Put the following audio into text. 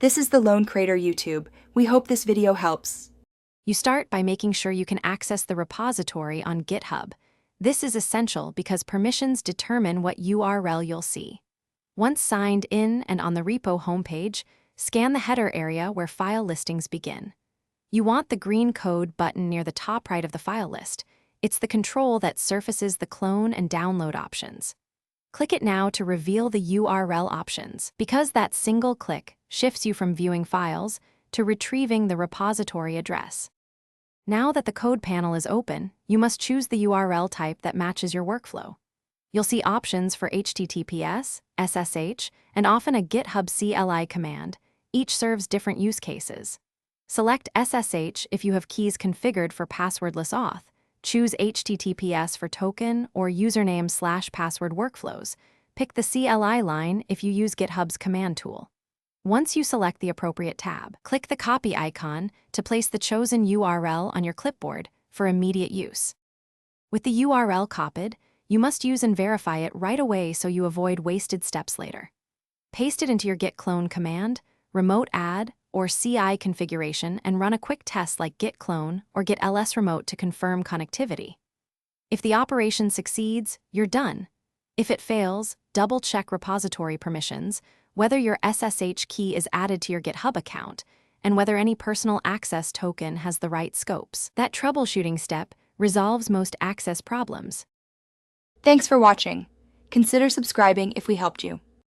This is the Lone Creator YouTube. We hope this video helps. You start by making sure you can access the repository on GitHub. This is essential because permissions determine what URL you'll see. Once signed in and on the repo homepage, scan the header area where file listings begin. You want the green code button near the top right of the file list. It's the control that surfaces the clone and download options. Click it now to reveal the URL options, because that single click shifts you from viewing files to retrieving the repository address. Now that the code panel is open, you must choose the URL type that matches your workflow. You'll see options for HTTPS, SSH, and often a GitHub CLI command. Each serves different use cases. Select SSH if you have keys configured for passwordless auth. Choose HTTPS for token or username/password workflows. Pick the CLI line if you use GitHub's command tool. Once you select the appropriate tab, click the copy icon to place the chosen URL on your clipboard for immediate use. With the URL copied, you must use and verify it right away so you avoid wasted steps later. Paste it into your git clone command, remote add, or CI configuration and run a quick test like git clone or git ls remote to confirm connectivity. If the operation succeeds, you're done. If it fails, double-check repository permissions, whether your SSH key is added to your GitHub account, and whether any personal access token has the right scopes. That troubleshooting step resolves most access problems. Thanks for watching. Consider subscribing if we helped you.